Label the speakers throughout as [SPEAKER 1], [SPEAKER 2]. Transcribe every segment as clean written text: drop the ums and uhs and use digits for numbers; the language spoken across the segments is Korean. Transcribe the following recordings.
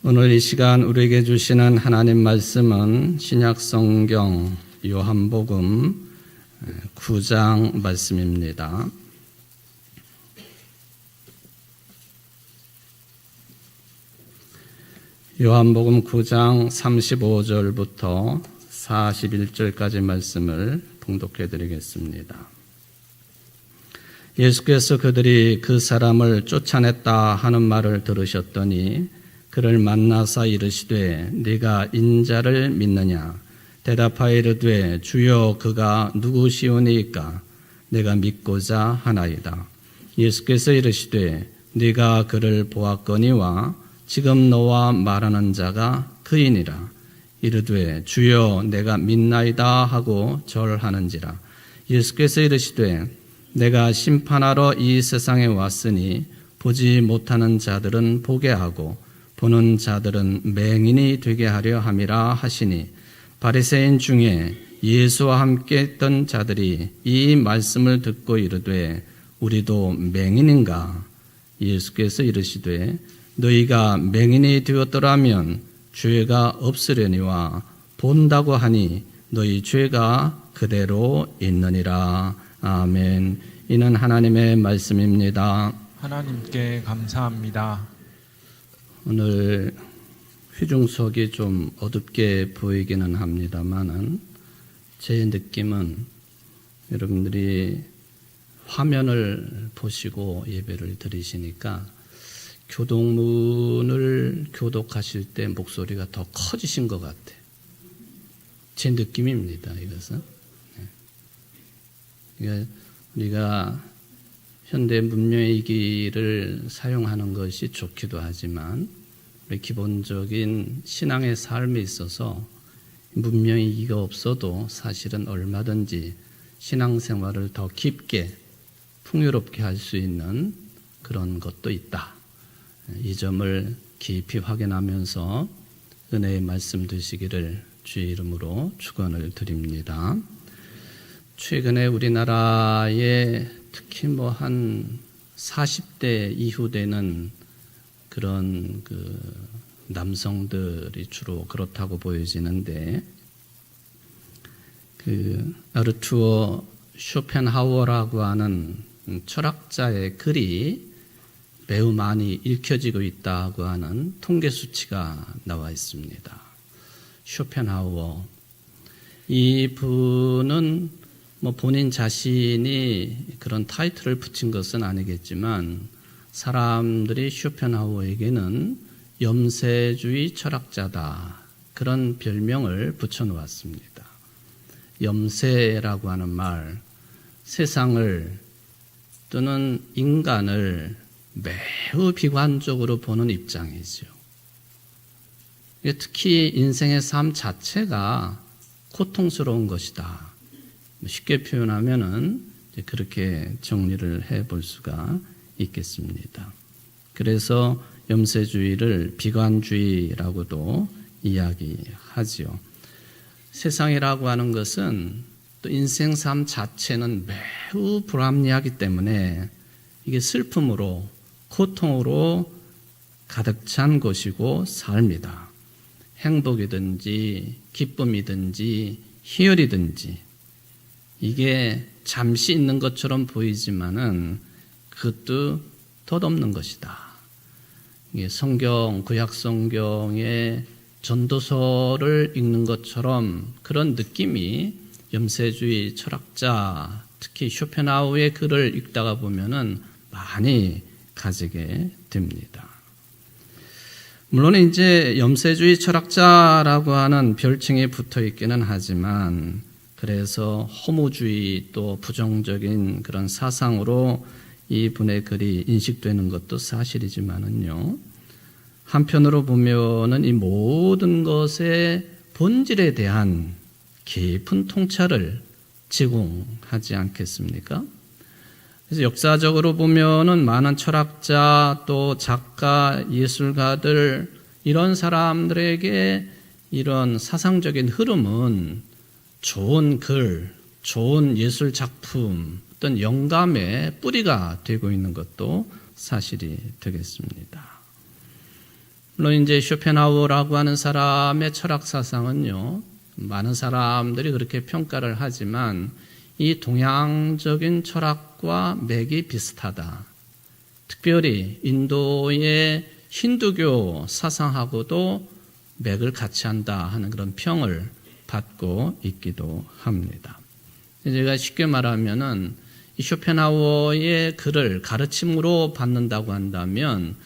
[SPEAKER 1] 오늘 이 시간 우리에게 주시는 하나님 말씀은 신약성경 요한복음 9장 말씀입니다. 요한복음 9장 35절부터 41절까지 말씀을 봉독해 드리겠습니다. 예수께서 그들이 그 사람을 쫓아냈다 하는 말을 들으셨더니 그를 만나사 이르시되 네가 인자를 믿느냐? 대답하여 이르되 주여 그가 누구시오니이까? 내가 믿고자 하나이다. 예수께서 이르시되 네가 그를 보았거니와 지금 너와 말하는 자가 그이니라. 이르되 주여 내가 믿나이다 하고 절하는지라. 예수께서 이르시되 내가 심판하러 이 세상에 왔으니 보지 못하는 자들은 보게 하고 보는 자들은 맹인이 되게 하려 함이라 하시니 바리새인 중에 예수와 함께 있던 자들이 이 말씀을 듣고 이르되 우리도 맹인인가? 예수께서 이르시되 너희가 맹인이 되었더라면 죄가 없으려니와 본다고 하니 너희 죄가 그대로 있느니라. 아멘. 이는 하나님의 말씀입니다.
[SPEAKER 2] 하나님께 감사합니다.
[SPEAKER 1] 오늘 휘중석이 좀 어둡게 보이기는 합니다만은 제 느낌은 여러분들이 화면을 보시고 예배를 드리시니까 교동문을 교독하실 때 목소리가 더 커지신 것 같아요. 제 느낌입니다. 이것은. 우리가 현대 문명의기를 사용하는 것이 좋기도 하지만 우리 기본적인 신앙의 삶에 있어서 문명의기가 없어도 사실은 얼마든지 신앙생활을 더 깊게 풍요롭게 할 수 있는 그런 것도 있다. 이 점을 깊이 확인하면서 은혜의 말씀 되시기를 주의 이름으로 축원을 드립니다. 최근에 우리나라에 특히 한 40대 이후 되는 그런 남성들이 주로 그렇다고 보여지는데 아르투어 쇼펜하우어라고 하는 철학자의 글이 매우 많이 읽혀지고 있다고 하는 통계 수치가 나와 있습니다. 쇼펜하우어 이 분은 본인 자신이 그런 타이틀을 붙인 것은 아니겠지만 사람들이 쇼펜하우어에게는 염세주의 철학자다 그런 별명을 붙여놓았습니다. 염세라고 하는 말, 세상을 또는 인간을 매우 비관적으로 보는 입장이죠. 특히 인생의 삶 자체가 고통스러운 것이다. 쉽게 표현하면은 그렇게 정리를 해볼 수가 있겠습니다. 그래서 염세주의를 비관주의라고도 이야기하지요. 세상이라고 하는 것은 또 인생 삶 자체는 매우 불합리하기 때문에 이게 슬픔으로 고통으로 가득 찬 것이고 삶이다. 행복이든지 기쁨이든지 희열이든지 이게 잠시 있는 것처럼 보이지만은 그것도 덧없는 것이다. 이게 구약 성경의 전도서를 읽는 것처럼 그런 느낌이 염세주의 철학자, 특히 쇼펜하우어의 글을 읽다가 보면은 많이 가지게 됩니다. 물론 이제 염세주의 철학자라고 하는 별칭이 붙어 있기는 하지만 그래서 허무주의 또 부정적인 그런 사상으로 이분의 글이 인식되는 것도 사실이지만은요. 한편으로 보면은 이 모든 것의 본질에 대한 깊은 통찰을 제공하지 않겠습니까? 그래서 역사적으로 보면은 많은 철학자 또 작가, 예술가들 이런 사람들에게 이런 사상적인 흐름은 좋은 글, 좋은 예술 작품, 어떤 영감의 뿌리가 되고 있는 것도 사실이 되겠습니다. 물론 이제 쇼펜하우어라고 하는 사람의 철학 사상은요, 많은 사람들이 그렇게 평가를 하지만 이 동양적인 철학과 맥이 비슷하다. 특별히 인도의 힌두교 사상하고도 맥을 같이 한다 하는 그런 평을 받고 있기도 합니다. 제가 쉽게 말하면은 이 쇼펜하우어의 글을 가르침으로 받는다고 한다면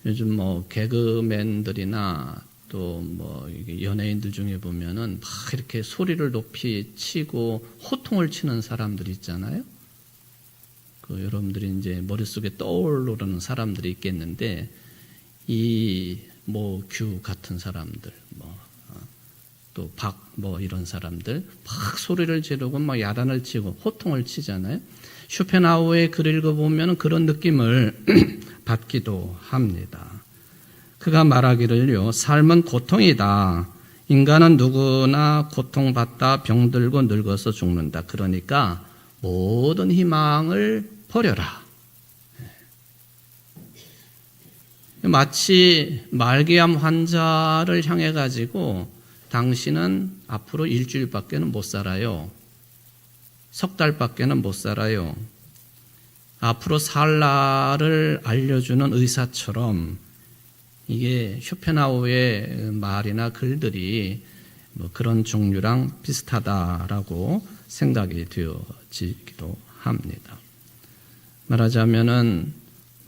[SPEAKER 1] 요즘 뭐 개그맨들이나 또 뭐 연예인들 중에 보면은 막 이렇게 소리를 높이 치고 호통을 치는 사람들 있잖아요. 그 여러분들이 이제 머릿속에 떠오르는 사람들이 있겠는데 이 뭐 규 같은 사람들 또 박 뭐 이런 사람들 막 소리를 지르고 막 야단을 치고 호통을 치잖아요. 쇼펜하우어의 글을 읽어보면 그런 느낌을 받기도 합니다. 그가 말하기를요, 삶은 고통이다. 인간은 누구나 고통받다 병들고 늙어서 죽는다. 그러니까 모든 희망을 버려라. 마치 말기암 환자를 향해 가지고 당신은 앞으로 일주일밖에는 못 살아요. 석 달밖에는 못 살아요. 앞으로 살 날을 알려주는 의사처럼 이게 쇼펜하우어의 말이나 글들이 뭐 그런 종류랑 비슷하다라고 생각이 되어지기도 합니다. 말하자면은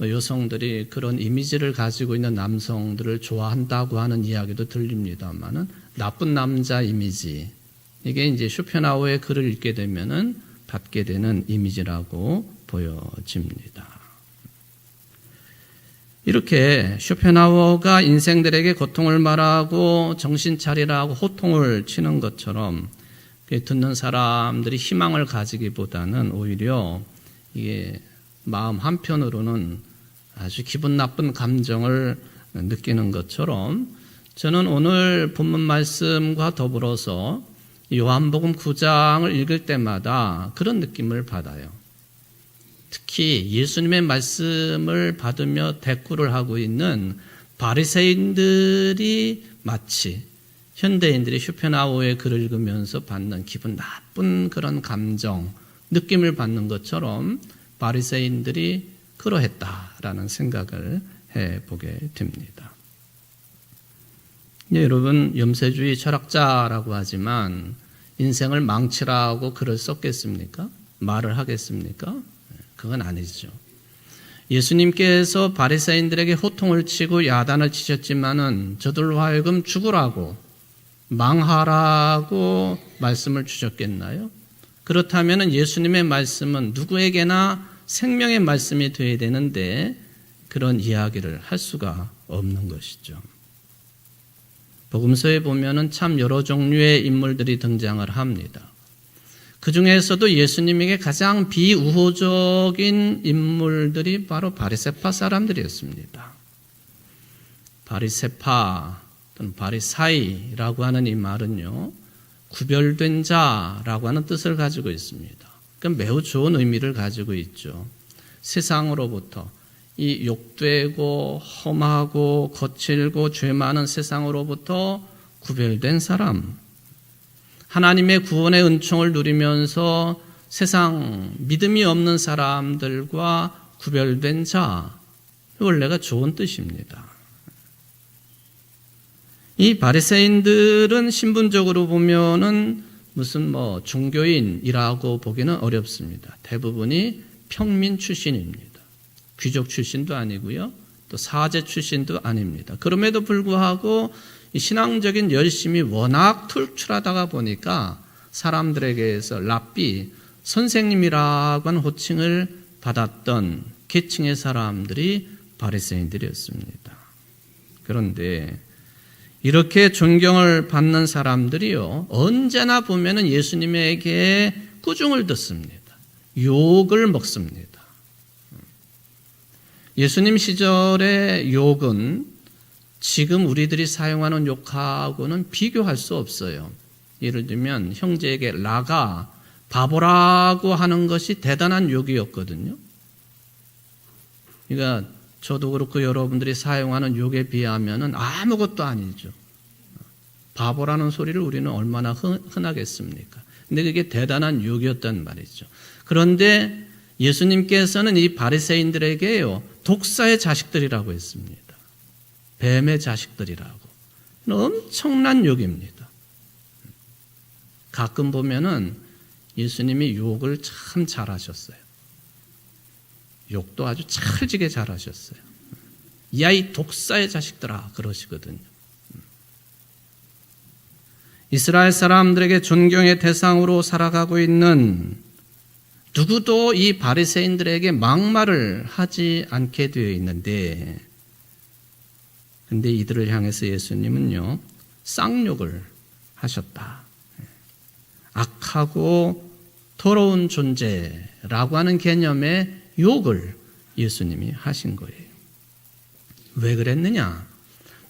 [SPEAKER 1] 여성들이 그런 이미지를 가지고 있는 남성들을 좋아한다고 하는 이야기도 들립니다만은 나쁜 남자 이미지, 이게 이제 쇼펜하우어의 글을 읽게 되면은 받게 되는 이미지라고 보여집니다. 이렇게 쇼펜하우어가 인생들에게 고통을 말하고 정신 차리라고 호통을 치는 것처럼 듣는 사람들이 희망을 가지기보다는 오히려 이게 마음 한편으로는 아주 기분 나쁜 감정을 느끼는 것처럼 저는 오늘 본문 말씀과 더불어서 요한복음 9장을 읽을 때마다 그런 느낌을 받아요. 특히 예수님의 말씀을 받으며 대꾸를 하고 있는 바리새인들이 마치 현대인들이 쇼펜하우어의 글을 읽으면서 받는 기분 나쁜 그런 감정, 느낌을 받는 것처럼 바리새인들이 그러했다라는 생각을 해보게 됩니다. 여러분, 염세주의 철학자라고 하지만 인생을 망치라고 글을 썼겠습니까? 말을 하겠습니까? 그건 아니죠. 예수님께서 바리새인들에게 호통을 치고 야단을 치셨지만은 저들로 하여금 죽으라고 망하라고 말씀을 주셨겠나요? 그렇다면 예수님의 말씀은 누구에게나 생명의 말씀이 되어야 되는데 그런 이야기를 할 수가 없는 것이죠. 복음서에 보면은 참 여러 종류의 인물들이 등장을 합니다. 그 중에서도 예수님에게 가장 비우호적인 인물들이 바로 바리새파 사람들이었습니다. 바리새파 또는 바리사이라고 하는 이 말은요, 구별된 자라고 하는 뜻을 가지고 있습니다. 그러니까 매우 좋은 의미를 가지고 있죠. 세상으로부터 이 욕되고 험하고 거칠고 죄 많은 세상으로부터 구별된 사람, 하나님의 구원의 은총을 누리면서 세상 믿음이 없는 사람들과 구별된 자, 원래가 좋은 뜻입니다. 이 바리새인들은 신분적으로 보면은 무슨 뭐 종교인이라고 보기는 어렵습니다. 대부분이 평민 출신입니다. 귀족 출신도 아니고요, 또 사제 출신도 아닙니다. 그럼에도 불구하고 이 신앙적인 열심이 워낙 툴툴하다가 보니까 사람들에게서 랍비, 선생님이라고 하는 호칭을 받았던 계층의 사람들이 바리새인들이었습니다. 그런데 이렇게 존경을 받는 사람들이요, 언제나 보면은 예수님에게 꾸중을 듣습니다. 욕을 먹습니다. 예수님 시절의 욕은 지금 우리들이 사용하는 욕하고는 비교할 수 없어요. 예를 들면 형제에게 라가, 바보라고 하는 것이 대단한 욕이었거든요. 그러니까 저도 그렇고 여러분들이 사용하는 욕에 비하면 아무것도 아니죠. 바보라는 소리를 우리는 얼마나 흔하겠습니까? 근데 그게 대단한 욕이었단 말이죠. 그런데 예수님께서는 이 바리새인들에게요, 독사의 자식들이라고 했습니다. 뱀의 자식들이라고. 엄청난 욕입니다. 가끔 보면은 예수님이 욕을 참 잘하셨어요. 욕도 아주 찰지게 잘하셨어요. 야, 이 독사의 자식들아, 그러시거든요. 이스라엘 사람들에게 존경의 대상으로 살아가고 있는 누구도 이 바리새인들에게 막말을 하지 않게 되어 있는데, 근데 이들을 향해서 예수님은요, 쌍욕을 하셨다. 악하고 더러운 존재라고 하는 개념의 욕을 예수님이 하신 거예요. 왜 그랬느냐?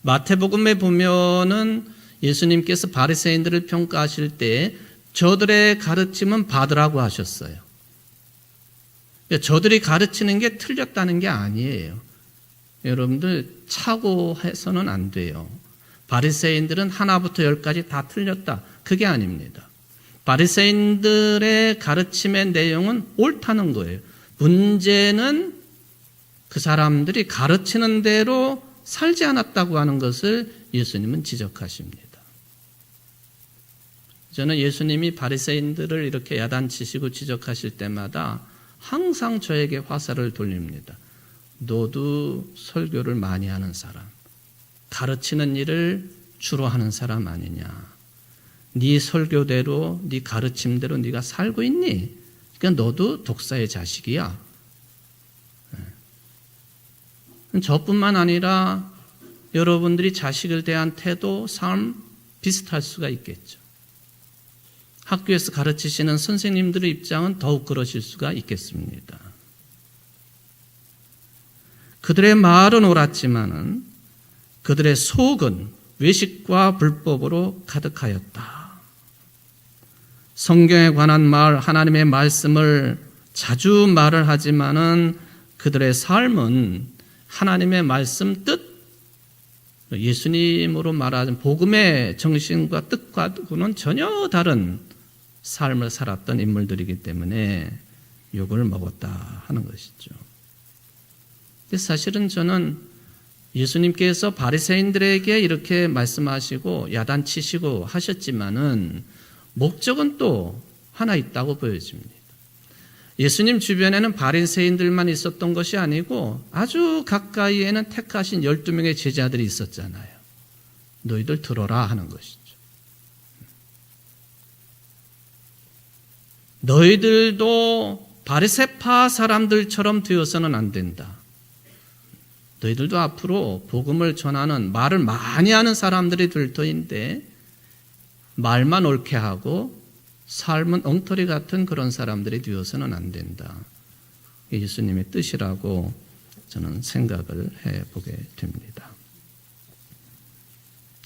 [SPEAKER 1] 마태복음에 보면은 예수님께서 바리새인들을 평가하실 때 저들의 가르침은 받으라고 하셨어요. 저들이 가르치는 게 틀렸다는 게 아니에요. 여러분들 착오해서는 안 돼요. 바리새인들은 하나부터 열까지 다 틀렸다. 그게 아닙니다. 바리새인들의 가르침의 내용은 옳다는 거예요. 문제는 그 사람들이 가르치는 대로 살지 않았다고 하는 것을 예수님은 지적하십니다. 저는 예수님이 바리새인들을 이렇게 야단치시고 지적하실 때마다 항상 저에게 화살을 돌립니다. 너도 설교를 많이 하는 사람, 가르치는 일을 주로 하는 사람 아니냐. 네 설교대로, 네 가르침대로 네가 살고 있니? 그러니까 너도 독사의 자식이야. 저뿐만 아니라 여러분들이 자식을 대한 태도, 삶 비슷할 수가 있겠죠. 학교에서 가르치시는 선생님들의 입장은 더욱 그러실 수가 있겠습니다. 그들의 말은 옳았지만은 그들의 속은 외식과 불법으로 가득하였다. 성경에 관한 말, 하나님의 말씀을 자주 말을 하지만은 그들의 삶은 하나님의 말씀 뜻, 예수님으로 말하는 복음의 정신과 뜻과는 전혀 다른 삶을 살았던 인물들이기 때문에 욕을 먹었다 하는 것이죠. 사실은 저는 예수님께서 바리새인들에게 이렇게 말씀하시고 야단치시고 하셨지만은 목적은 또 하나 있다고 보여집니다. 예수님 주변에는 바리새인들만 있었던 것이 아니고 아주 가까이에는 택하신 12명의 제자들이 있었잖아요. 너희들 들어라 하는 것이죠. 너희들도 바리새파 사람들처럼 되어서는 안 된다. 너희들도 앞으로 복음을 전하는 말을 많이 하는 사람들이 될 터인데 말만 옳게 하고 삶은 엉터리 같은 그런 사람들이 되어서는 안 된다. 예수님의 뜻이라고 저는 생각을 해보게 됩니다.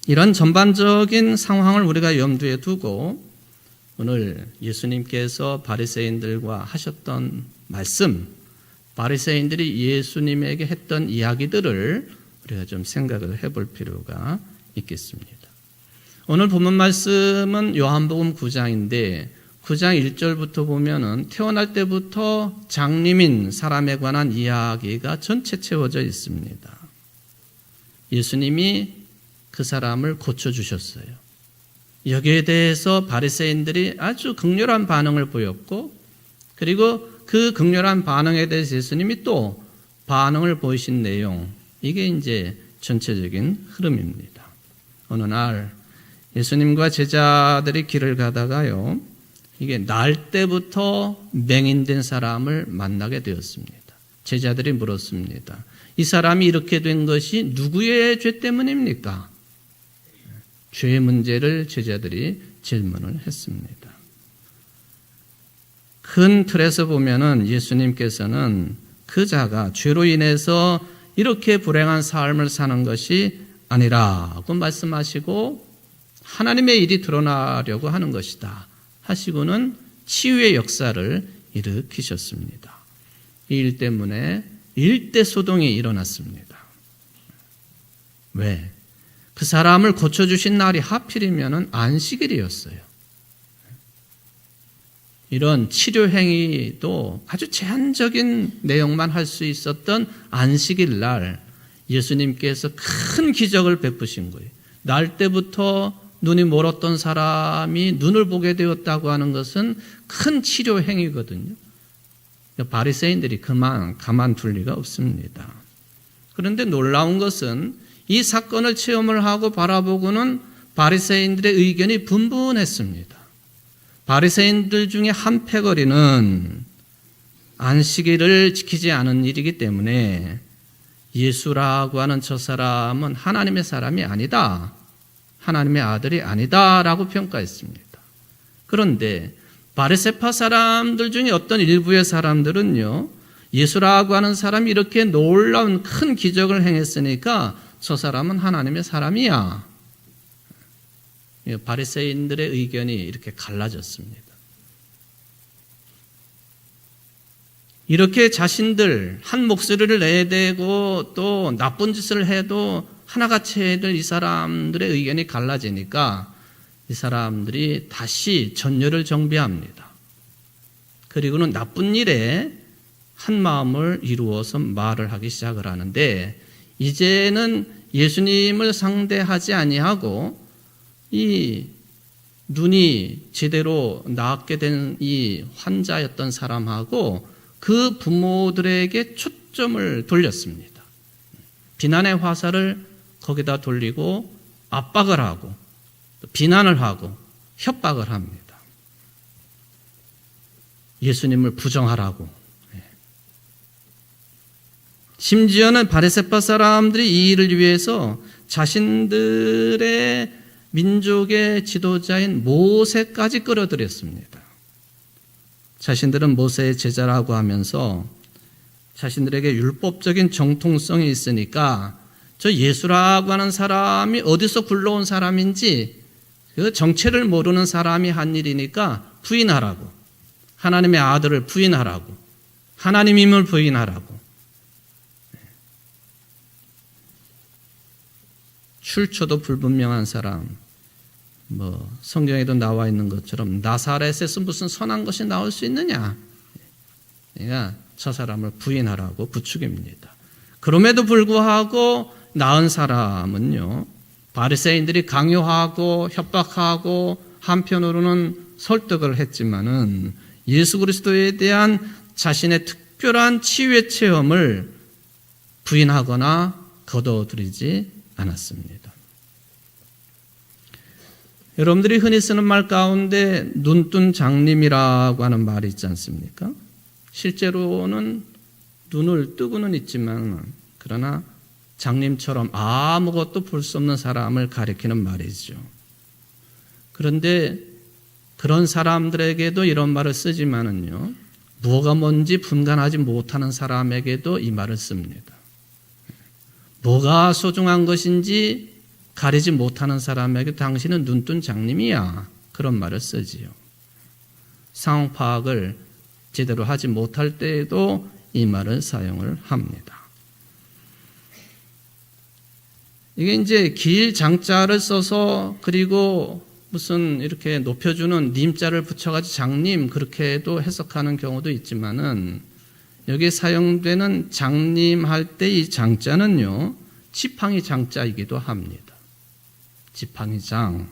[SPEAKER 1] 이런 전반적인 상황을 우리가 염두에 두고 오늘 예수님께서 바리새인들과 하셨던 말씀, 바리새인들이 예수님에게 했던 이야기들을 우리가 좀 생각을 해볼 필요가 있겠습니다. 오늘 본문 말씀은 요한복음 9장인데 9장 1절부터 보면은 태어날 때부터 장님인 사람에 관한 이야기가 전체 채워져 있습니다. 예수님이 그 사람을 고쳐주셨어요. 여기에 대해서 바리새인들이 아주 극렬한 반응을 보였고 그리고 그 극렬한 반응에 대해서 예수님이 또 반응을 보이신 내용, 이게 이제 전체적인 흐름입니다. 어느 날 예수님과 제자들이 길을 가다가요, 이게 날 때부터 맹인된 사람을 만나게 되었습니다. 제자들이 물었습니다. 이 사람이 이렇게 된 것이 누구의 죄 때문입니까? 죄의 문제를 제자들이 질문을 했습니다. 큰 틀에서 보면은 예수님께서는 그 자가 죄로 인해서 이렇게 불행한 삶을 사는 것이 아니라고 말씀하시고 하나님의 일이 드러나려고 하는 것이다 하시고는 치유의 역사를 일으키셨습니다. 이 일 때문에 일대 소동이 일어났습니다. 왜? 그 사람을 고쳐주신 날이 하필이면 안식일이었어요. 이런 치료 행위도 아주 제한적인 내용만 할 수 있었던 안식일 날 예수님께서 큰 기적을 베푸신 거예요. 날 때부터 눈이 멀었던 사람이 눈을 보게 되었다고 하는 것은 큰 치료 행위거든요. 바리새인들이 가만둘 리가 없습니다. 그런데 놀라운 것은 이 사건을 체험을 하고 바라보고는 바리새인들의 의견이 분분했습니다. 바리새인들 중에 한 패거리는 안식일을 지키지 않은 일이기 때문에 예수라고 하는 저 사람은 하나님의 사람이 아니다, 하나님의 아들이 아니다라고 평가했습니다. 그런데 바리새파 사람들 중에 어떤 일부의 사람들은요, 예수라고 하는 사람이 이렇게 놀라운 큰 기적을 행했으니까 저 사람은 하나님의 사람이야. 바리새인들의 의견이 이렇게 갈라졌습니다. 이렇게 자신들 한 목소리를 내야 되고 또 나쁜 짓을 해도 하나같이 해야 될 이 사람들의 의견이 갈라지니까 이 사람들이 다시 전열을 정비합니다. 그리고는 나쁜 일에 한 마음을 이루어서 말을 하기 시작을 하는데, 이제는 예수님을 상대하지 아니하고 이 눈이 제대로 나았게 된 이 환자였던 사람하고 그 부모들에게 초점을 돌렸습니다. 비난의 화살을 거기다 돌리고 압박을 하고 비난을 하고 협박을 합니다. 예수님을 부정하라고. 심지어는 바리새파 사람들이 이 일을 위해서 자신들의 민족의 지도자인 모세까지 끌어들였습니다. 자신들은 모세의 제자라고 하면서 자신들에게 율법적인 정통성이 있으니까 저 예수라고 하는 사람이 어디서 굴러온 사람인지 그 정체를 모르는 사람이 한 일이니까 부인하라고, 하나님의 아들을 부인하라고, 하나님임을 부인하라고. 출처도 불분명한 사람, 성경에도 나와 있는 것처럼 나사렛에서 무슨 선한 것이 나올 수 있느냐? 그러니까 저 사람을 부인하라고 부추깁니다. 그럼에도 불구하고 나은 사람은요, 바리새인들이 강요하고 협박하고 한편으로는 설득을 했지만은 예수 그리스도에 대한 자신의 특별한 치유의 체험을 부인하거나 거둬들이지 않았습니다. 여러분들이 흔히 쓰는 말 가운데 눈뜬 장님이라고 하는 말이 있지 않습니까? 실제로는 눈을 뜨고는 있지만 그러나 장님처럼 아무것도 볼 수 없는 사람을 가리키는 말이죠. 그런데 그런 사람들에게도 이런 말을 쓰지만은요, 뭐가 뭔지 분간하지 못하는 사람에게도 이 말을 씁니다. 뭐가 소중한 것인지 가리지 못하는 사람에게 당신은 눈뜬 장님이야, 그런 말을 쓰지요. 상황 파악을 제대로 하지 못할 때에도 이 말을 사용을 합니다. 이게 이제 길 장자를 써서 그리고 무슨 이렇게 높여주는 님자를 붙여가지고 장님 그렇게도 해석하는 경우도 있지만은 여기에 사용되는 장님 할 때 이 장자는요, 지팡이 장자이기도 합니다. 지팡이 장.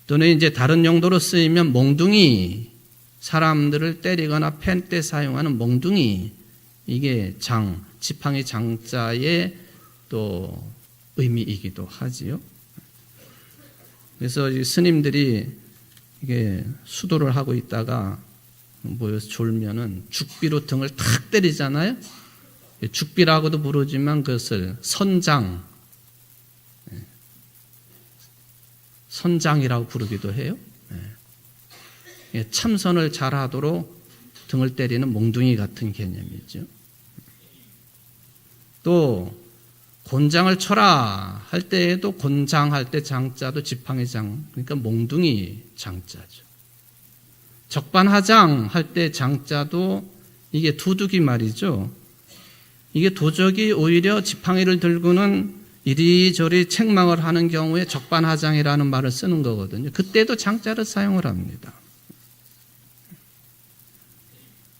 [SPEAKER 1] 또는 이제 다른 용도로 쓰이면 몽둥이, 사람들을 때리거나 팬 때 사용하는 몽둥이, 이게 장, 지팡이 장자의 또 의미이기도 하지요. 그래서 스님들이 이게 수도를 하고 있다가 모여서 졸면은 죽비로 등을 탁 때리잖아요. 죽비라고도 부르지만 그것을 선장이라고 부르기도 해요. 참선을 잘하도록 등을 때리는 몽둥이 같은 개념이죠. 또 곤장을 쳐라 할 때에도 곤장할 때 장자도 지팡이 장, 그러니까 몽둥이 장자죠. 적반하장 할 때 장자도 이게 도둑이 말이죠. 이게 도적이 오히려 지팡이를 들고는 이리저리 책망을 하는 경우에 적반하장이라는 말을 쓰는 거거든요. 그때도 장자를 사용을 합니다.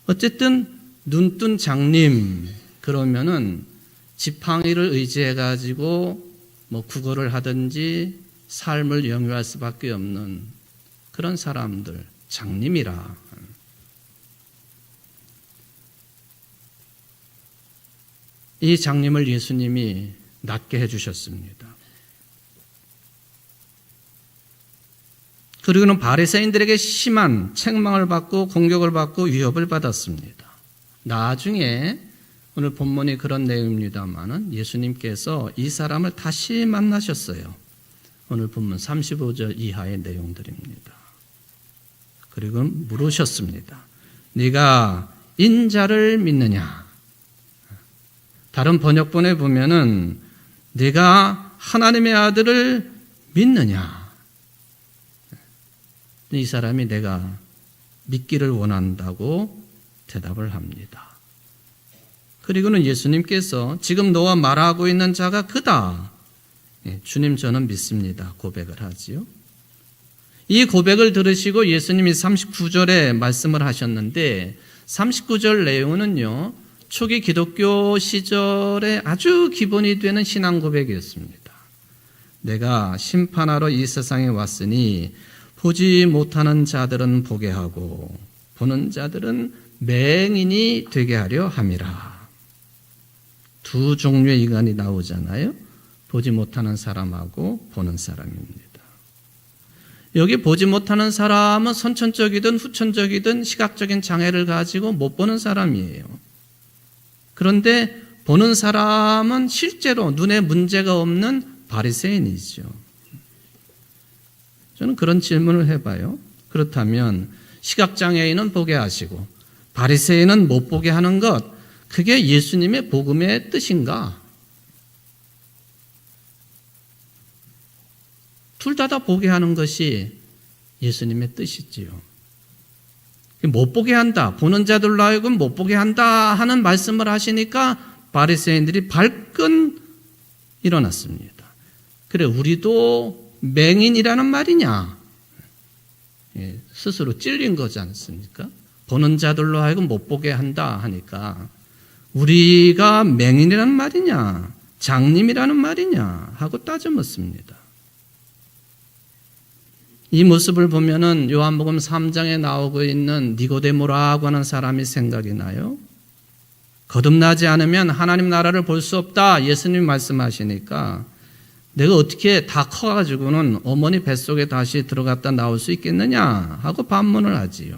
[SPEAKER 1] 어쨌든 눈뜬 장님 그러면은 지팡이를 의지해 가지고 뭐 구걸을 하든지 삶을 영위할 수밖에 없는 그런 사람들, 장님이라. 이 장님을 예수님이 낫게 해주셨습니다. 그리고는 바리새인들에게 심한 책망을 받고 공격을 받고 위협을 받았습니다. 나중에 오늘 본문이 그런 내용입니다만은 예수님께서 이 사람을 다시 만나셨어요. 오늘 본문 35절 이하의 내용들입니다. 그리고 물으셨습니다. 네가 인자를 믿느냐? 다른 번역본에 보면은 네가 하나님의 아들을 믿느냐? 이 사람이 내가 믿기를 원한다고 대답을 합니다. 그리고는 예수님께서 지금 너와 말하고 있는 자가 그다. 주님 저는 믿습니다. 고백을 하지요. 이 고백을 들으시고 예수님이 39절에 말씀을 하셨는데 39절 내용은요. 초기 기독교 시절에 아주 기본이 되는 신앙 고백이었습니다. 내가 심판하러 이 세상에 왔으니 보지 못하는 자들은 보게 하고 보는 자들은 맹인이 되게 하려 함이라. 두 종류의 인간이 나오잖아요. 보지 못하는 사람하고 보는 사람입니다. 여기 보지 못하는 사람은 선천적이든 후천적이든 시각적인 장애를 가지고 못 보는 사람이에요. 그런데 보는 사람은 실제로 눈에 문제가 없는 바리새인이죠. 저는 그런 질문을 해봐요. 그렇다면 시각장애인은 보게 하시고 바리새인은 못 보게 하는 것, 그게 예수님의 복음의 뜻인가? 둘 다 보게 하는 것이 예수님의 뜻이지요. 못 보게 한다, 보는 자들로 하여금 못 보게 한다 하는 말씀을 하시니까 바리새인들이 발끈 일어났습니다. 그래, 우리도 맹인이라는 말이냐? 스스로 찔린 거지 않습니까? 보는 자들로 하여금 못 보게 한다 하니까 우리가 맹인이라는 말이냐? 장님이라는 말이냐? 하고 따져 묻습니다. 이 모습을 보면은 요한복음 3장에 나오고 있는 니고데모라고 하는 사람이 생각이 나요. 거듭나지 않으면 하나님 나라를 볼 수 없다. 예수님이 말씀하시니까 내가 어떻게 다 커가지고는 어머니 뱃속에 다시 들어갔다 나올 수 있겠느냐 하고 반문을 하지요.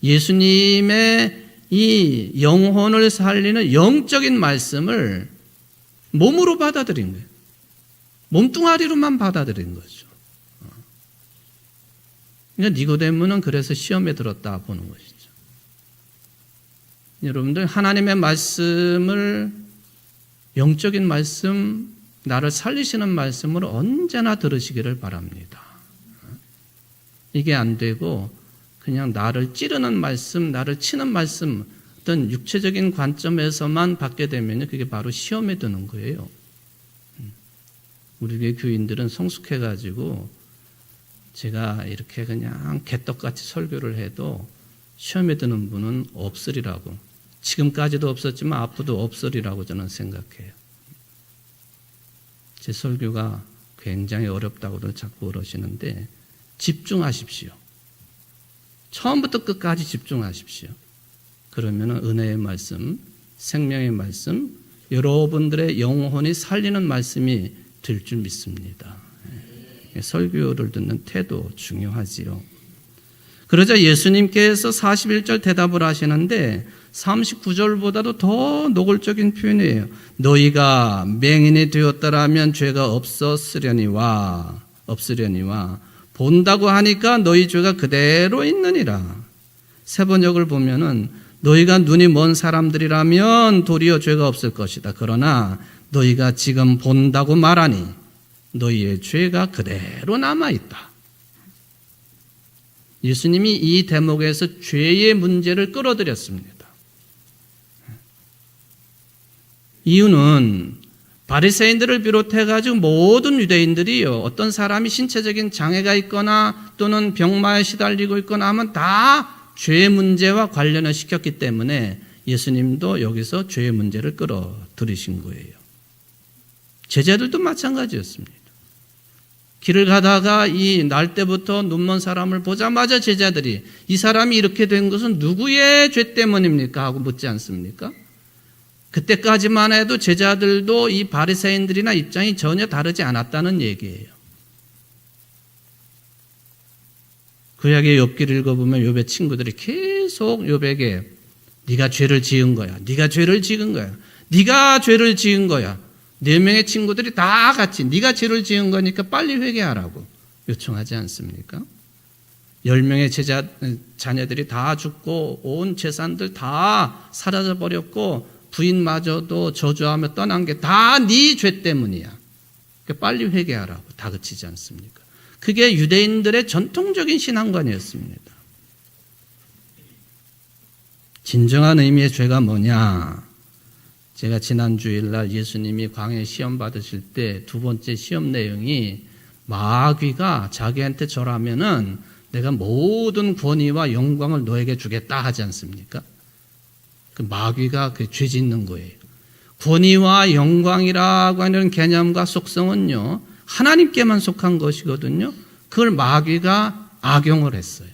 [SPEAKER 1] 예수님의 이 영혼을 살리는 영적인 말씀을 몸으로 받아들인 거예요. 몸뚱아리로만 받아들인 거죠. 그러니까 니고데모는 그래서 시험에 들었다 보는 것이죠. 여러분들 하나님의 말씀을 영적인 말씀, 나를 살리시는 말씀을 언제나 들으시기를 바랍니다. 이게 안 되고 그냥 나를 찌르는 말씀, 나를 치는 말씀, 어떤 육체적인 관점에서만 받게 되면 그게 바로 시험에 드는 거예요. 우리 교인들은 성숙해가지고 제가 이렇게 그냥 개떡같이 설교를 해도 시험에 드는 분은 없으리라고, 지금까지도 없었지만 앞으로도 없으리라고 저는 생각해요. 제 설교가 굉장히 어렵다고도 자꾸 그러시는데 집중하십시오. 처음부터 끝까지 집중하십시오. 그러면 은혜의 말씀, 생명의 말씀, 여러분들의 영혼이 살리는 말씀이 될 줄 믿습니다. 설교를 듣는 태도 중요하지요. 그러자 예수님께서 41절 대답을 하시는데 39절보다도 더 노골적인 표현이에요. 너희가 맹인이 되었더라면 죄가 없으려니와 본다고 하니까 너희 죄가 그대로 있느니라. 세 번역을 보면은 너희가 눈이 먼 사람들이라면 도리어 죄가 없을 것이다. 그러나 너희가 지금 본다고 말하니 너희의 죄가 그대로 남아있다. 예수님이 이 대목에서 죄의 문제를 끌어들였습니다. 이유는 바리새인들을 비롯해 가지고 모든 유대인들이요, 어떤 사람이 신체적인 장애가 있거나 또는 병마에 시달리고 있거나 하면 다 죄 문제와 관련을 시켰기 때문에 예수님도 여기서 죄의 문제를 끌어들이신 거예요. 제자들도 마찬가지였습니다. 길을 가다가 이 날 때부터 눈먼 사람을 보자마자 제자들이 이 사람이 이렇게 된 것은 누구의 죄 때문입니까? 하고 묻지 않습니까? 그때까지만 해도 제자들도 이 바리새인들이나 입장이 전혀 다르지 않았다는 얘기예요. 구약의 욥기를 읽어보면 욥의 친구들이 계속 욥에게 네가 죄를 지은 거야. 네가 죄를 지은 거야. 네가 죄를 지은 거야. 4명의 친구들이 다 같이 네가 죄를 지은 거니까 빨리 회개하라고 요청하지 않습니까? 10명의 자녀들이 다 죽고 온 재산들 다 사라져 버렸고 부인마저도 저주하며 떠난 게 다 네 죄 때문이야. 그러니까 빨리 회개하라고 다그치지 않습니까? 그게 유대인들의 전통적인 신앙관이었습니다. 진정한 의미의 죄가 뭐냐? 제가 지난 주일날 예수님이 광야에 시험 받으실 때 두 번째 시험 내용이 마귀가 자기한테 절하면은 내가 모든 권위와 영광을 너에게 주겠다 하지 않습니까? 그 마귀가 그 죄 짓는 거예요. 권위와 영광이라고 하는 개념과 속성은요, 하나님께만 속한 것이거든요. 그걸 마귀가 악용을 했어요.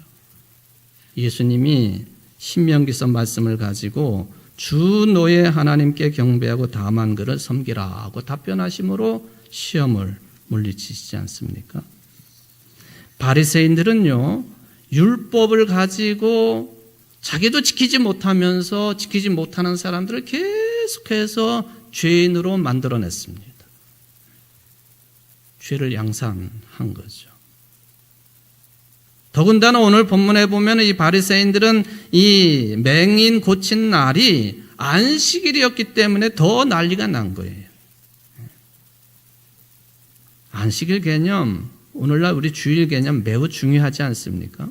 [SPEAKER 1] 예수님이 신명기서 말씀을 가지고 주 너의 하나님께 경배하고 다만 그를 섬기라 하고 답변하심으로 시험을 물리치시지 않습니까? 바리새인들은요, 율법을 가지고 자기도 지키지 못하면서 지키지 못하는 사람들을 계속해서 죄인으로 만들어냈습니다. 죄를 양산한 거죠. 더군다나 오늘 본문에 보면 이 바리새인들은 이 맹인 고친 날이 안식일이었기 때문에 더 난리가 난 거예요. 안식일 개념, 오늘날 우리 주일 개념 매우 중요하지 않습니까?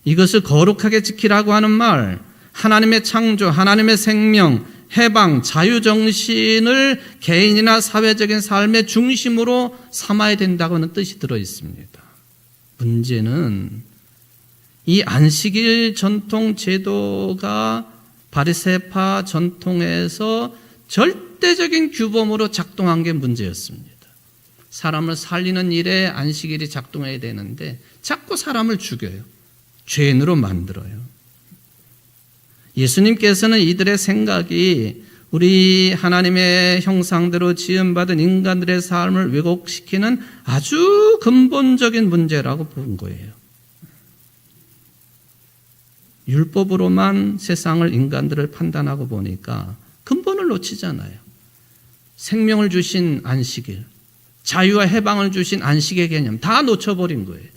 [SPEAKER 1] 이것을 거룩하게 지키라고 하는 말, 하나님의 창조, 하나님의 생명, 해방, 자유정신을 개인이나 사회적인 삶의 중심으로 삼아야 된다고 하는 뜻이 들어 있습니다. 문제는 이 안식일 전통 제도가 바리새파 전통에서 절대적인 규범으로 작동한 게 문제였습니다. 사람을 살리는 일에 안식일이 작동해야 되는데 자꾸 사람을 죽여요. 죄인으로 만들어요. 예수님께서는 이들의 생각이 우리 하나님의 형상대로 지음받은 인간들의 삶을 왜곡시키는 아주 근본적인 문제라고 본 거예요. 율법으로만 세상을, 인간들을 판단하고 보니까 근본을 놓치잖아요. 생명을 주신 안식일, 자유와 해방을 주신 안식의 개념 다 놓쳐버린 거예요.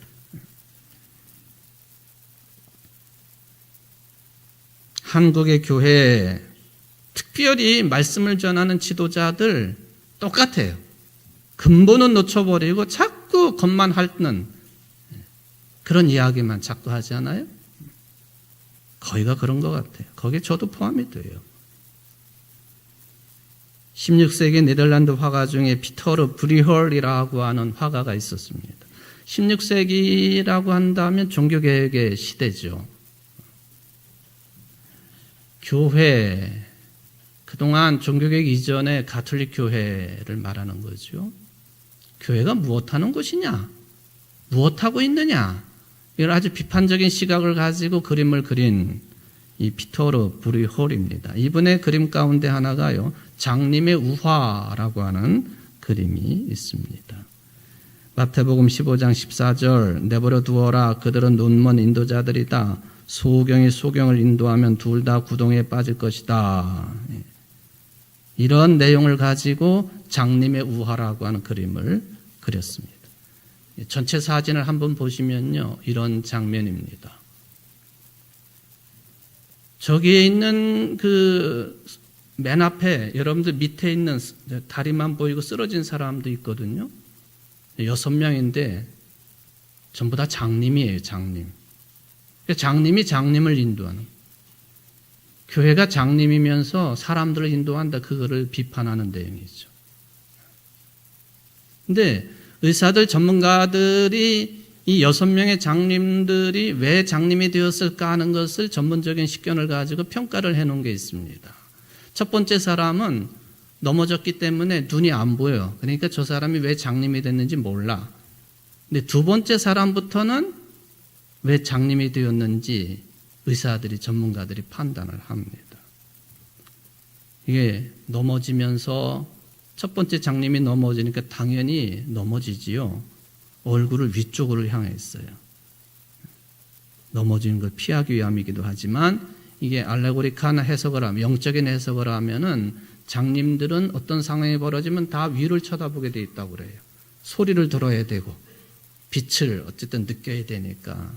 [SPEAKER 1] 한국의 교회, 특별히 말씀을 전하는 지도자들 똑같아요. 근본은 놓쳐버리고 자꾸 겉만 핥는 그런 이야기만 자꾸 하지 않아요? 거의가 그런 것 같아요. 거기에 저도 포함이 돼요. 16세기 네덜란드 화가 중에 피터르 브리헐이라고 하는 화가가 있었습니다. 16세기라고 한다면 종교개혁의 시대죠. 교회, 그동안 종교개혁 이전에 가톨릭 교회를 말하는 거죠. 교회가 무엇하는 곳이냐? 무엇하고 있느냐? 이런 아주 비판적인 시각을 가지고 그림을 그린 이 피터르 브리홀입니다. 이분의 그림 가운데 하나가요, 장님의 우화라고 하는 그림이 있습니다. 마태복음 15장 14절, 내버려 두어라, 그들은 눈먼 인도자들이다. 소경이 소경을 인도하면 둘 다 구덩이에 빠질 것이다. 이런 내용을 가지고 장님의 우화라고 하는 그림을 그렸습니다. 전체 사진을 한번 보시면요, 이런 장면입니다. 저기에 있는 그 맨 앞에 여러분들 밑에 있는 다리만 보이고 쓰러진 사람도 있거든요. 6명인데 전부 다 장님이에요, 장님. 장님이 장님을 인도하는. 교회가 장님이면서 사람들을 인도한다. 그거를 비판하는 내용이죠. 근데 의사들 전문가들이 이 6명의 장님들이 왜 장님이 되었을까 하는 것을 전문적인 식견을 가지고 평가를 해놓은 게 있습니다. 첫 번째 사람은 넘어졌기 때문에 눈이 안 보여. 그러니까 저 사람이 왜 장님이 됐는지 몰라. 근데 두 번째 사람부터는 왜 장님이 되었는지 의사들이 전문가들이 판단을 합니다. 이게 넘어지면서 첫 번째 장님이 넘어지니까 당연히 넘어지지요. 얼굴을 위쪽으로 향했어요. 넘어지는 걸 피하기 위함이기도 하지만 이게 알레고리칸 해석을 하면, 영적인 해석을 하면은 장님들은 어떤 상황이 벌어지면 다 위를 쳐다보게 돼 있다고 그래요. 소리를 들어야 되고 빛을 어쨌든 느껴야 되니까.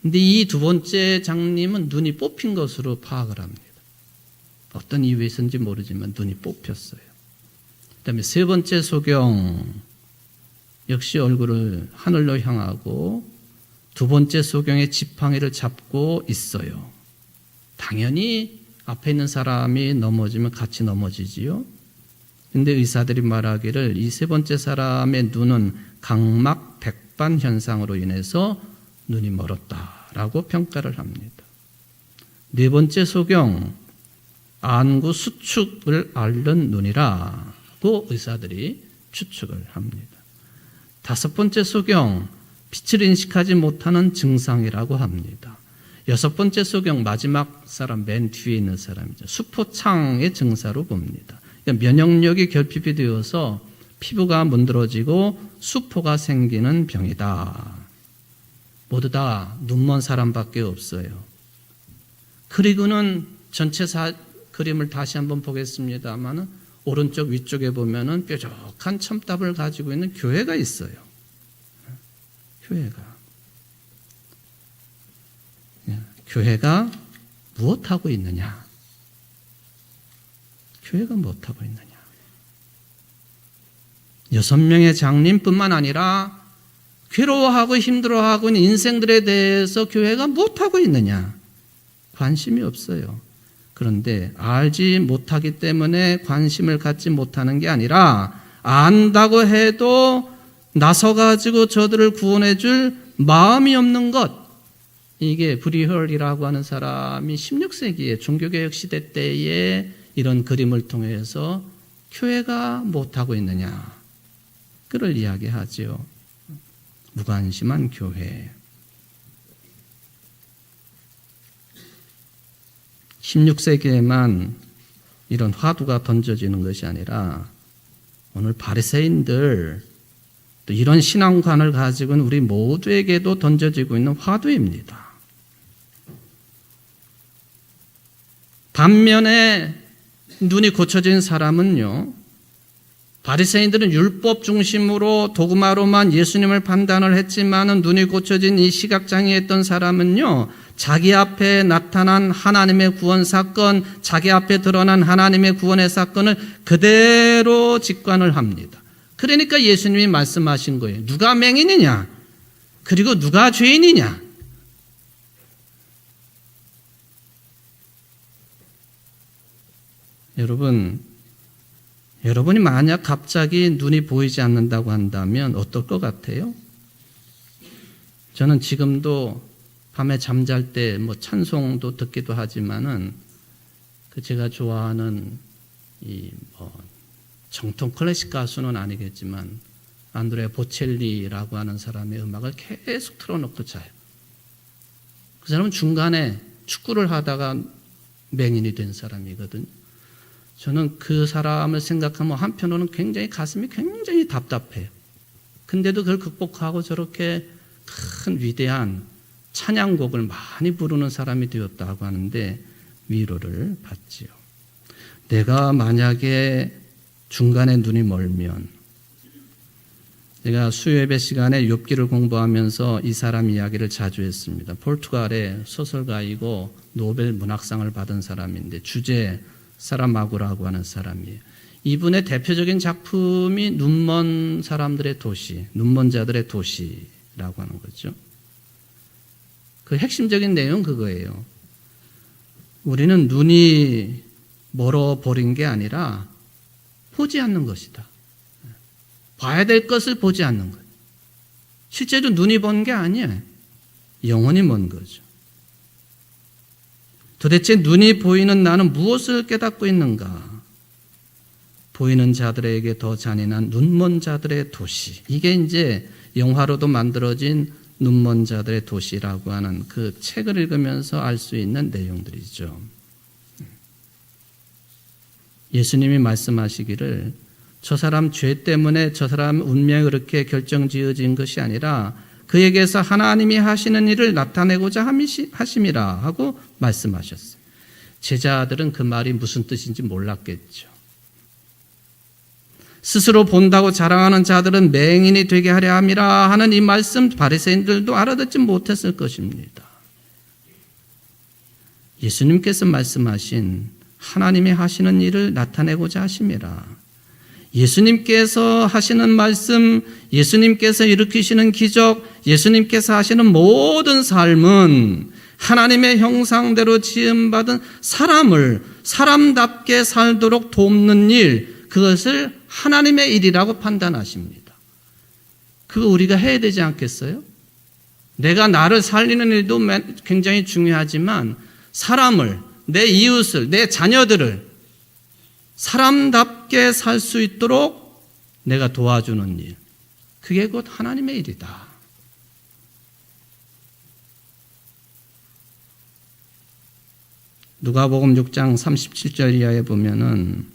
[SPEAKER 1] 근데 이 두 번째 장님은 눈이 뽑힌 것으로 파악을 합니다. 어떤 이유에서인지 모르지만 눈이 뽑혔어요. 그다음에 세 번째 소경 역시 얼굴을 하늘로 향하고 두 번째 소경의 지팡이를 잡고 있어요. 당연히 앞에 있는 사람이 넘어지면 같이 넘어지지요. 근데 의사들이 말하기를 이 세 번째 사람의 눈은 각막 백반 현상으로 인해서 눈이 멀었다라고 평가를 합니다. 네 번째 소경, 안구 수축을 앓는 눈이라고 의사들이 추측을 합니다. 다섯 번째 소경, 빛을 인식하지 못하는 증상이라고 합니다. 여섯 번째 소경, 마지막 사람 맨 뒤에 있는 사람이죠. 수포창의 증사로 봅니다. 그러니까 면역력이 결핍이 되어서 피부가 문드러지고 수포가 생기는 병이다. 모두 다 눈먼 사람밖에 없어요. 그리고는 전체 그림을 다시 한번 보겠습니다만 오른쪽 위쪽에 보면은 뾰족한 첨답을 가지고 있는 교회가 있어요. 교회가 무엇하고 있느냐? 교회가 무엇하고 있느냐? 6명의 장님뿐만 아니라 괴로워하고 힘들어하고 있는 인생들에 대해서 교회가 무엇하고 있느냐? 관심이 없어요. 그런데 알지 못하기 때문에 관심을 갖지 못하는 게 아니라 안다고 해도 나서가지고 저들을 구원해 줄 마음이 없는 것. 이게 브리헐이라고 하는 사람이 16세기에 종교개혁 시대 때에 이런 그림을 통해서 교회가 못하고 있느냐. 그를 이야기하죠. 무관심한 교회. 16세기에만 이런 화두가 던져지는 것이 아니라 오늘 바리새인들 또 이런 신앙관을 가지고는 우리 모두에게도 던져지고 있는 화두입니다. 반면에 눈이 고쳐진 사람은요, 바리새인들은 율법 중심으로 도그마로만 예수님을 판단을 했지만은 눈이 고쳐진 이 시각장애했던 사람은요, 자기 앞에 나타난 하나님의 구원 사건, 자기 앞에 드러난 하나님의 구원의 사건을 그대로 직관을 합니다. 그러니까 예수님이 말씀하신 거예요. 누가 맹인이냐? 그리고 누가 죄인이냐? 여러분이 만약 갑자기 눈이 보이지 않는다고 한다면 어떨 것 같아요? 저는 지금도 밤에 잠잘 때 찬송도 듣기도 하지만은 제가 좋아하는 정통 클래식 가수는 아니겠지만 안드레아 보첼리라고 하는 사람의 음악을 계속 틀어놓고 자요. 그 사람은 중간에 축구를 하다가 맹인이 된 사람이거든요. 저는 그 사람을 생각하면 한편으로는 가슴이 굉장히 답답해요. 근데도 그걸 극복하고 저렇게 큰 위대한 찬양곡을 많이 부르는 사람이 되었다고 하는데 위로를 받지요. 내가 만약에 중간에 눈이 멀면, 제가 수요예배 시간에 욥기를 공부하면서 이 사람 이야기를 자주 했습니다. 포르투갈의 소설가이고 노벨 문학상을 받은 사람인데 주제 사라마고라고 하는 사람이에요. 이분의 대표적인 작품이 눈먼 사람들의 도시, 눈먼 자들의 도시라고 하는 거죠. 그 핵심적인 내용 그거예요. 우리는 눈이 멀어버린 게 아니라 보지 않는 것이다. 봐야 될 것을 보지 않는 것. 실제로 눈이 먼 게 아니에요. 영혼이 먼 거죠. 도대체 눈이 보이는 나는 무엇을 깨닫고 있는가? 보이는 자들에게 더 잔인한 눈먼 자들의 도시. 이게 이제 영화로도 만들어진 눈먼 자들의 도시라고 하는 그 책을 읽으면서 알 수 있는 내용들이죠. 예수님이 말씀하시기를 저 사람 죄 때문에 저 사람 운명이 그렇게 결정지어진 것이 아니라 그에게서 하나님이 하시는 일을 나타내고자 하심이라 하고 말씀하셨어요. 제자들은 그 말이 무슨 뜻인지 몰랐겠죠. 스스로 본다고 자랑하는 자들은 맹인이 되게 하려 함이라 하는 이 말씀 바리새인들도 알아듣지 못했을 것입니다. 예수님께서 말씀하신 하나님이 하시는 일을 나타내고자 하심이라. 예수님께서 하시는 말씀, 예수님께서 일으키시는 기적, 예수님께서 하시는 모든 삶은 하나님의 형상대로 지음받은 사람을 사람답게 살도록 돕는 일, 그것을 하나님의 일이라고 판단하십니다. 그거 우리가 해야 되지 않겠어요? 내가 나를 살리는 일도 굉장히 중요하지만 사람을, 내 이웃을, 내 자녀들을 사람답게 살 수 있도록 내가 도와주는 일, 그게 곧 하나님의 일이다. 누가복음 6장 37절 이하에 보면은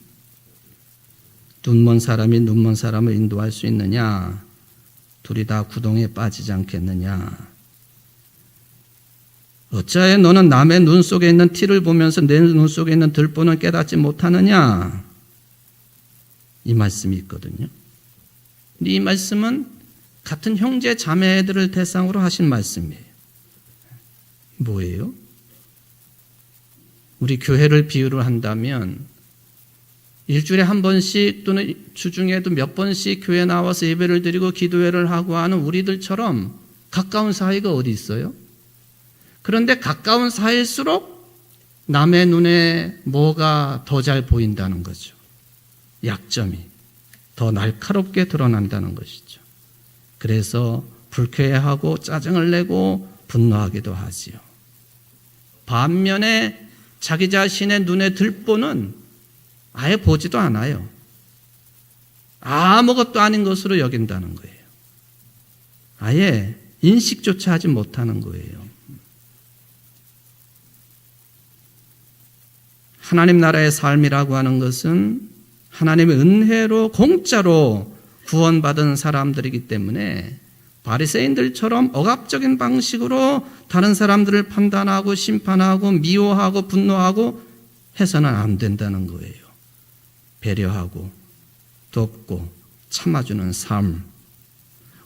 [SPEAKER 1] 눈먼 사람이 눈먼 사람을 인도할 수 있느냐? 둘이 다 구덩이에 빠지지 않겠느냐? 어찌하여 너는 남의 눈 속에 있는 티를 보면서 내 눈 속에 있는 들보는 깨닫지 못하느냐? 이 말씀이 있거든요. 근데 이 말씀은 같은 형제 자매들을 대상으로 하신 말씀이에요. 뭐예요? 우리 교회를 비유를 한다면 일주일에 한 번씩 또는 주중에도 몇 번씩 교회 나와서 예배를 드리고 기도회를 하고 하는 우리들처럼 가까운 사이가 어디 있어요? 그런데 가까운 사이일수록 남의 눈에 뭐가 더 잘 보인다는 거죠. 약점이 더 날카롭게 드러난다는 것이죠. 그래서 불쾌해하고 짜증을 내고 분노하기도 하지요. 반면에 자기 자신의 눈에 들보는 아예 보지도 않아요. 아무것도 아닌 것으로 여긴다는 거예요. 아예 인식조차 하지 못하는 거예요. 하나님 나라의 삶이라고 하는 것은 하나님의 은혜로 공짜로 구원받은 사람들이기 때문에 바리새인들처럼 억압적인 방식으로 다른 사람들을 판단하고 심판하고 미워하고 분노하고 해서는 안 된다는 거예요. 배려하고 돕고 참아주는 삶.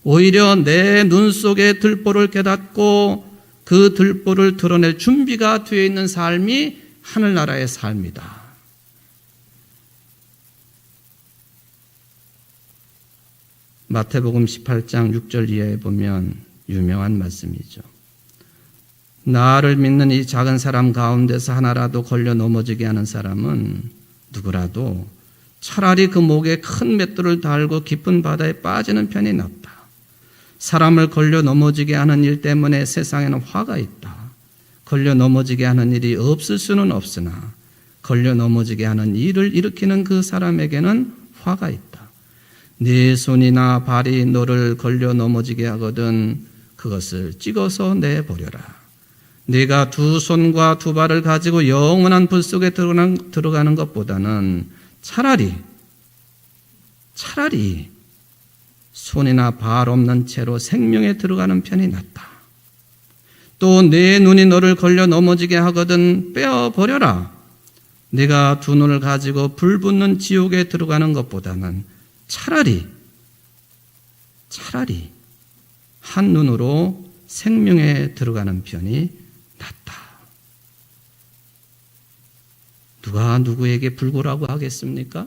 [SPEAKER 1] 오히려 내 눈 속에 들보를 깨닫고 그 들보를 드러낼 준비가 되어 있는 삶이 하늘나라의 삶이다. 마태복음 18장 6절 이하에 보면 유명한 말씀이죠. 나를 믿는 이 작은 사람 가운데서 하나라도 걸려 넘어지게 하는 사람은 누구라도 차라리 그 목에 큰 맷돌을 달고 깊은 바다에 빠지는 편이 낫다. 사람을 걸려 넘어지게 하는 일 때문에 세상에는 화가 있다. 걸려 넘어지게 하는 일이 없을 수는 없으나 걸려 넘어지게 하는 일을 일으키는 그 사람에게는 화가 있다. 네 손이나 발이 너를 걸려 넘어지게 하거든 그것을 찍어서 내버려라. 네가 두 손과 두 발을 가지고 영원한 불 속에 들어가는 것보다는 차라리 손이나 발 없는 채로 생명에 들어가는 편이 낫다. 또 내 눈이 너를 걸려 넘어지게 하거든 빼어버려라. 네가 두 눈을 가지고 불 붙는 지옥에 들어가는 것보다는 차라리 한 눈으로 생명에 들어가는 편이 낫다. 누가 누구에게 불구라고 하겠습니까?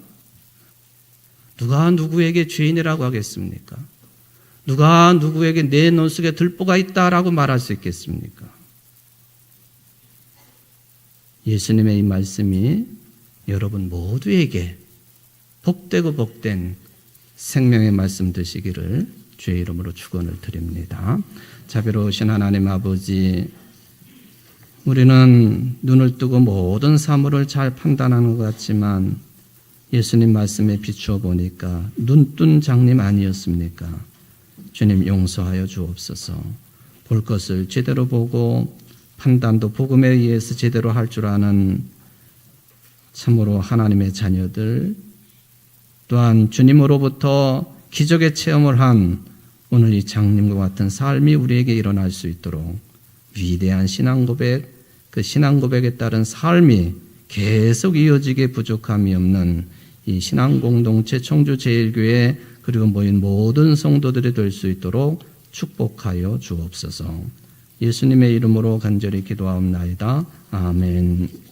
[SPEAKER 1] 누가 누구에게 죄인이라고 하겠습니까? 누가 누구에게 내 눈 속에 들보가 있다라고 말할 수 있겠습니까? 예수님의 이 말씀이 여러분 모두에게 복되고 복된 생명의 말씀 되시기를 주의 이름으로 축원을 드립니다. 자비로우신 하나님 아버지, 우리는 눈을 뜨고 모든 사물을 잘 판단하는 것 같지만 예수님 말씀에 비추어 보니까 눈뜬 장님 아니었습니까? 주님 용서하여 주옵소서. 볼 것을 제대로 보고 판단도 복음에 의해서 제대로 할 줄 아는 참으로 하나님의 자녀들, 또한 주님으로부터 기적의 체험을 한 오늘 이 장님과 같은 삶이 우리에게 일어날 수 있도록 위대한 신앙 고백, 그 신앙 고백에 따른 삶이 계속 이어지게 부족함이 없는 이 신앙 공동체 청주제일교회 그리고 모인 모든 성도들이 될 수 있도록 축복하여 주옵소서. 예수님의 이름으로 간절히 기도하옵나이다. 아멘.